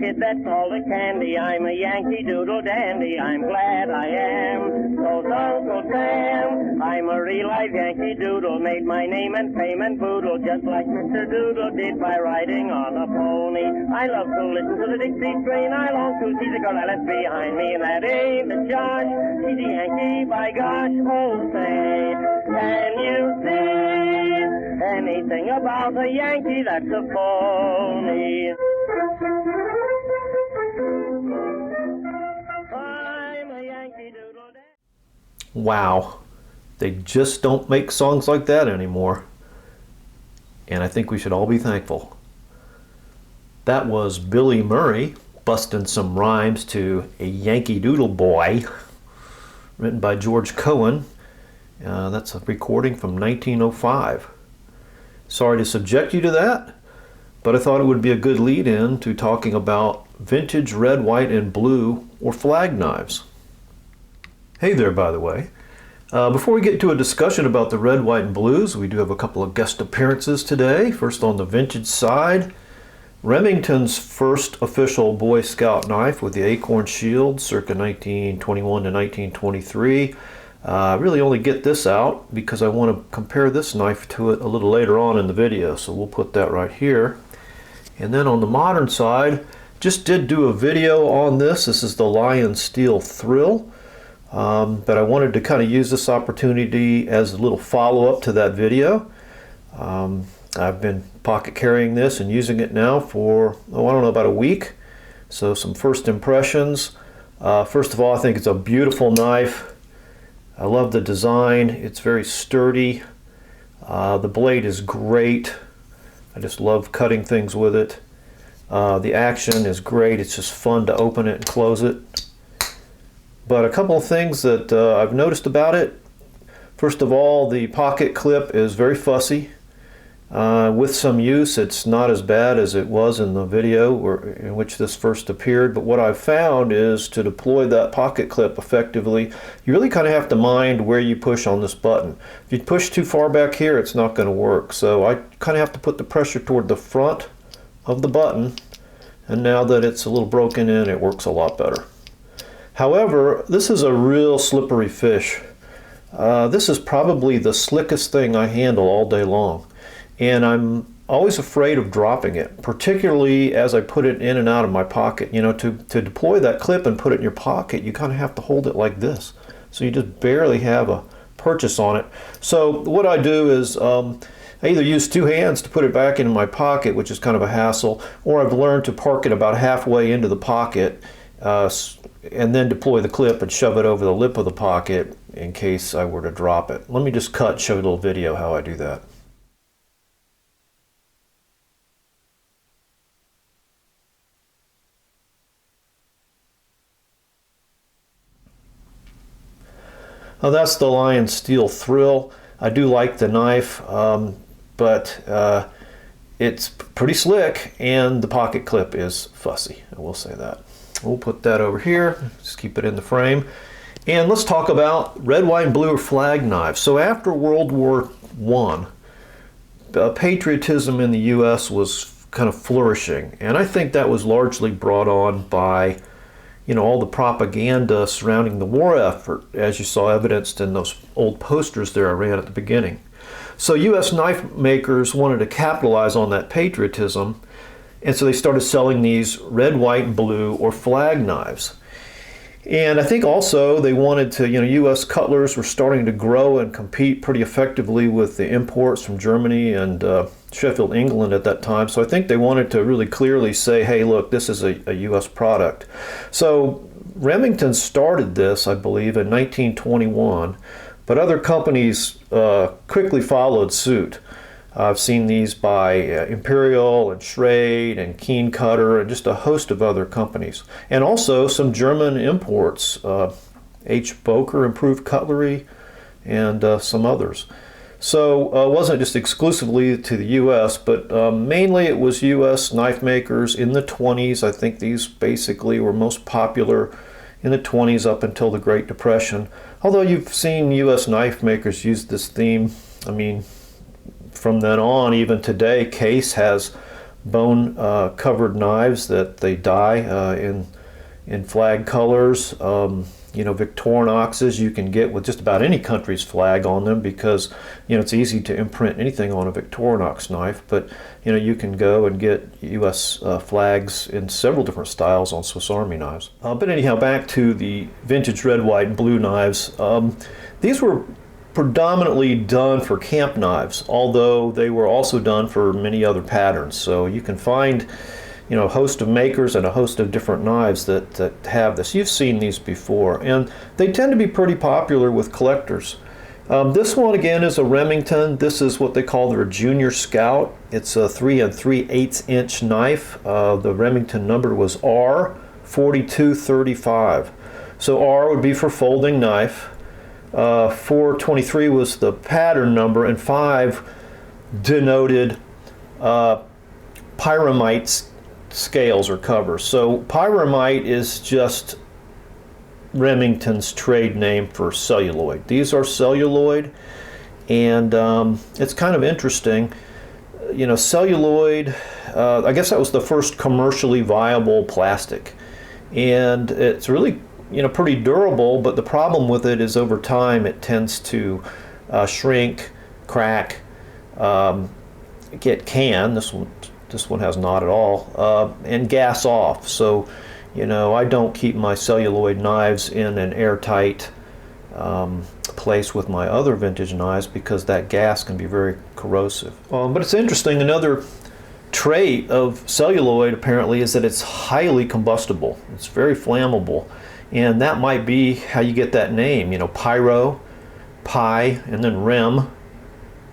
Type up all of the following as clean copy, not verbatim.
kid that's all the candy. I'm a Yankee Doodle dandy. I'm glad I am. So's Uncle Sam. I'm a real live Yankee Doodle. Made my name and fame and boodle just like Mr. Doodle did by riding on a pony. I love to listen to the Dixie strain. I long to see the girl I left behind me, and that ain't the Josh. He's a Yankee, by gosh. Oh, say, can you see anything about a Yankee that's a phony? I'm a Yankee Doodle. Wow, they just don't make songs like that anymore. And I think we should all be thankful. That was Billy Murray busting some rhymes to A Yankee Doodle Boy, written by George Cohen. That's a recording from 1905. Sorry to subject you to that, but I thought it would be a good lead-in to talking about vintage red, white, and blue or flag knives. Hey there, by the way. Before we get to a discussion about the red, white, and blues, we do have a couple of guest appearances today. First on the vintage side, Remington's first official Boy Scout knife with the acorn shield circa 1921 to 1923. I really only get this out because I want to compare this knife to it a little later on in the video, so we'll put that right here. And then on the modern side, just did do a video on this. This is the Lion Steel Thrill, but I wanted to kind of use this opportunity as a little follow-up to that video. I've been pocket carrying this and using it now for, I don't know, about a week. So some first impressions. First of all, I think it's a beautiful knife. I love the design. It's very sturdy. The blade is great. I just love cutting things with it. The action is great. It's just fun to open it and close it. But a couple of things that I've noticed about it. First of all, the pocket clip is very fussy. With some use, it's not as bad as it was in the video in which this first appeared, but what I've found is to deploy that pocket clip effectively, you really kind of have to mind where you push on this button. If you push too far back here, it's not going to work. So I kind of have to put the pressure toward the front of the button, and now that it's a little broken in, it works a lot better. However, this is a real slippery fish. This is probably the slickest thing I handle all day long. And I'm always afraid of dropping it, particularly as I put it in and out of my pocket. You know, to deploy that clip and put it in your pocket, you kind of have to hold it like this. So you just barely have a purchase on it. So what I do is I either use two hands to put it back into my pocket, which is kind of a hassle, or I've learned to park it about halfway into the pocket and then deploy the clip and shove it over the lip of the pocket in case I were to drop it. Let me just cut and show you a little video how I do that. Now that's the Lion Steel Thrill. I do like the knife, but it's pretty slick, and the pocket clip is fussy. I will say that. We'll put that over here, just keep it in the frame. And let's talk about red, white, and blue or flag knives. So after World War I, patriotism in the U.S. was kind of flourishing, and I think that was largely brought on by all the propaganda surrounding the war effort, as you saw evidenced in those old posters there I ran at the beginning. So U.S. knife makers wanted to capitalize on that patriotism, and so they started selling these red, white, and blue or flag knives. And I think also they wanted to, U.S. cutlers were starting to grow and compete pretty effectively with the imports from Germany and Sheffield, England at that time. So I think they wanted to really clearly say, hey, look, this is a U.S. product. So Remington started this, I believe, in 1921, but other companies quickly followed suit. I've seen these by Imperial and Schrade and Keen Cutter and just a host of other companies. And also some German imports, H. Boker Improved Cutlery and some others. So it wasn't just exclusively to the U.S., but mainly it was U.S. knife makers in the 20s. I think these basically were most popular in the 20s up until the Great Depression. Although you've seen U.S. knife makers use this theme, from then on, even today, Case has bone covered knives that they dye in flag colors. You know, Victorinoxes you can get with just about any country's flag on them, because, you know, it's easy to imprint anything on a Victorinox knife. But, you know, you can go and get U.S. Flags in several different styles on Swiss Army knives. But anyhow, back to the vintage red, white, and blue knives. These were predominantly done for camp knives, although they were also done for many other patterns. So you can find, you know, a host of makers and a host of different knives that have this. You've seen these before, and they tend to be pretty popular with collectors. This one again is a Remington. This is what they call their Junior Scout. It's a 3 3/8 inch knife. The Remington number was R4235. So R would be for folding knife. 423 was the pattern number, and 5 denoted pyramite scales or covers. So pyramite is just Remington's trade name for celluloid. These are celluloid, and it's kind of interesting. You know, celluloid, I guess that was the first commercially viable plastic, and it's really, you know, pretty durable, but the problem with it is over time it tends to shrink, crack, get canned. This one has not at all, and gas off. So, you know, I don't keep my celluloid knives in an airtight place with my other vintage knives, because that gas can be very corrosive. But it's interesting, another trait of celluloid apparently is that it's highly combustible. It's very flammable. And that might be how you get that name, you know, pyro, pi, and then rem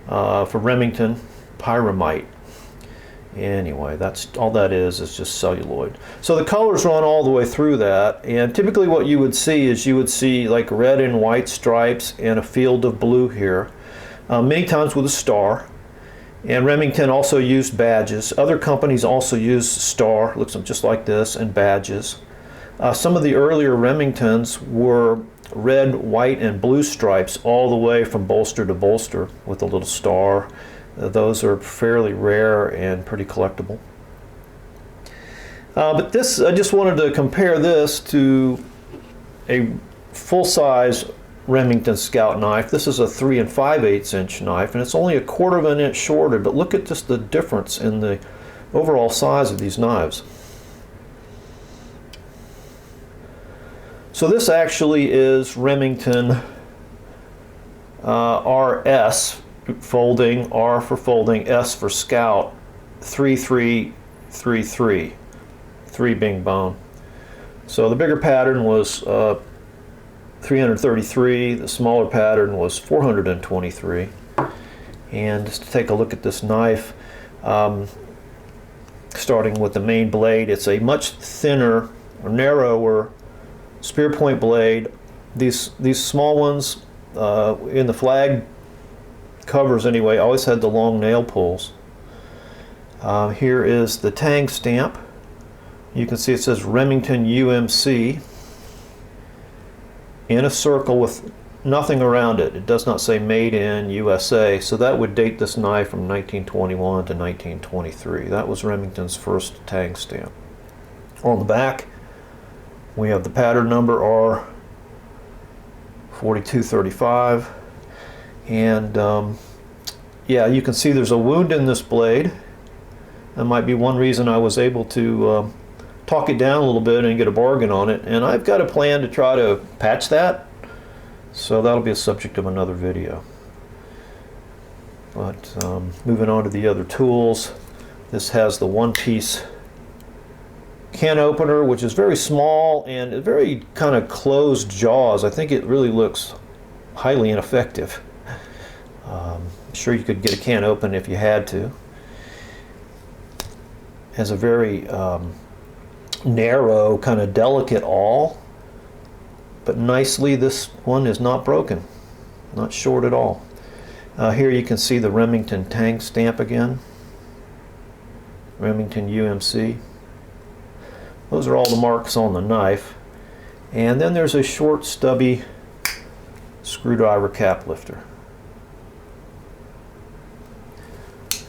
for Remington, pyramite. Anyway, that's all that is just celluloid. So the colors run all the way through that, and typically what you would see is you would see like red and white stripes and a field of blue here, many times with a star. And Remington also used badges. Other companies also used star, looks just like this, and badges. Some of the earlier Remingtons were red, white, and blue stripes all the way from bolster to bolster with a little star. Those are fairly rare and pretty collectible. But this, I just wanted to compare this to a full-size Remington Scout knife. This is a 3 5/8 inch knife, and it's only a 1/4 of an inch shorter, but look at just the difference in the overall size of these knives. So this actually is Remington RS, folding, R for folding, S for Scout, 3333, 3 being bone. So the bigger pattern was 333, the smaller pattern was 423. And just to take a look at this knife, starting with the main blade, it's a much thinner or narrower spear point blade. These small ones in the flag covers anyway always had the long nail pulls. Here is the tang stamp. You can see it says Remington UMC in a circle with nothing around it. It does not say made in USA, so that would date this knife from 1921 to 1923. That was Remington's first tang stamp. On the back we have the pattern number R4235, and yeah, you can see there's a wound in this blade. That might be one reason I was able to talk it down a little bit and get a bargain on it, and I've got a plan to try to patch that, so that'll be a subject of another video. But moving on to the other tools, this has the one-piece can opener, which is very small and very kind of closed jaws. I think it really looks highly ineffective. I'm sure you could get a can open if you had to. Has a very narrow, kind of delicate awl, but nicely this one is not broken, not short at all. Here you can see the Remington tang stamp again, Remington UMC. Those are all the marks on the knife. And then there's a short, stubby screwdriver cap lifter.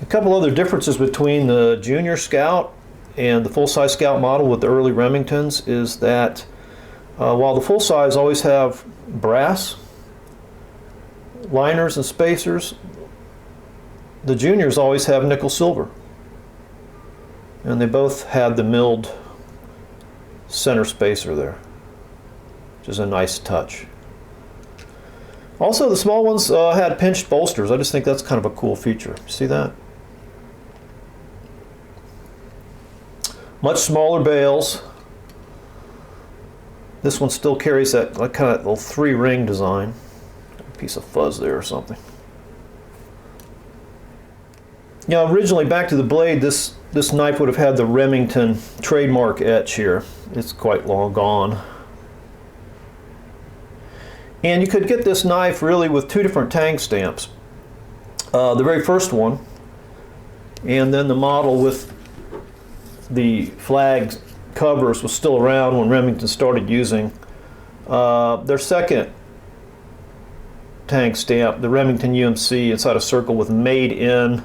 A couple other differences between the Junior Scout and the full-size Scout model with the early Remingtons is that while the full-size always have brass liners and spacers, the Juniors always have nickel silver. And they both had the milled center spacer there, which is a nice touch. Also, the small ones had pinched bolsters. I just think that's kind of a cool feature. See that? Much smaller bales. This one still carries that kind of little 3-ring design. A piece of fuzz there or something. You know, originally, back to the blade, this knife would have had the Remington trademark etch here. It's quite long gone. And you could get this knife really with 2 different tang stamps. The very first one, and then the model with the flag covers was still around when Remington started using their second tang stamp, the Remington UMC, inside a circle with "Made in"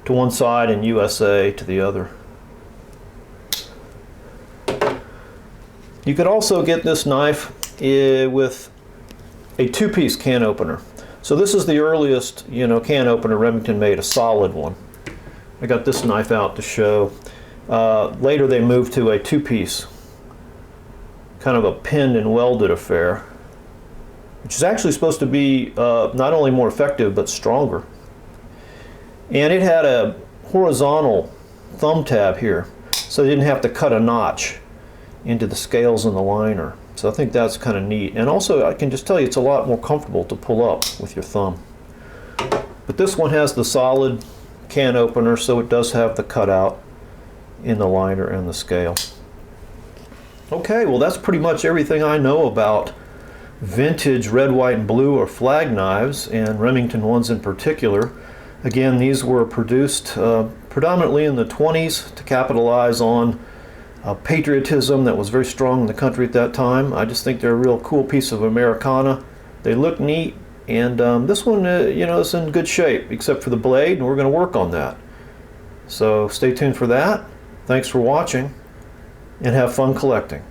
to one side and "USA" to the other. You could also get this knife with a 2-piece can opener. So this is the earliest, can opener Remington made, a solid one. I got this knife out to show. Later they moved to a 2-piece, kind of a pinned and welded affair, which is actually supposed to be not only more effective but stronger. And it had a horizontal thumb tab here, so you didn't have to cut a notch into the scales in the liner. So I think that's kind of neat. And also, I can just tell you, it's a lot more comfortable to pull up with your thumb. But this one has the solid can opener, so it does have the cutout in the liner and the scale. Okay, well, that's pretty much everything I know about vintage red, white, and blue or flag knives, and Remington ones in particular. Again, these were produced predominantly in the 20s to capitalize on patriotism that was very strong in the country at that time. I just think they're a real cool piece of Americana. They look neat, and this one, is in good shape, except for the blade, and we're going to work on that. So stay tuned for that. Thanks for watching, and have fun collecting.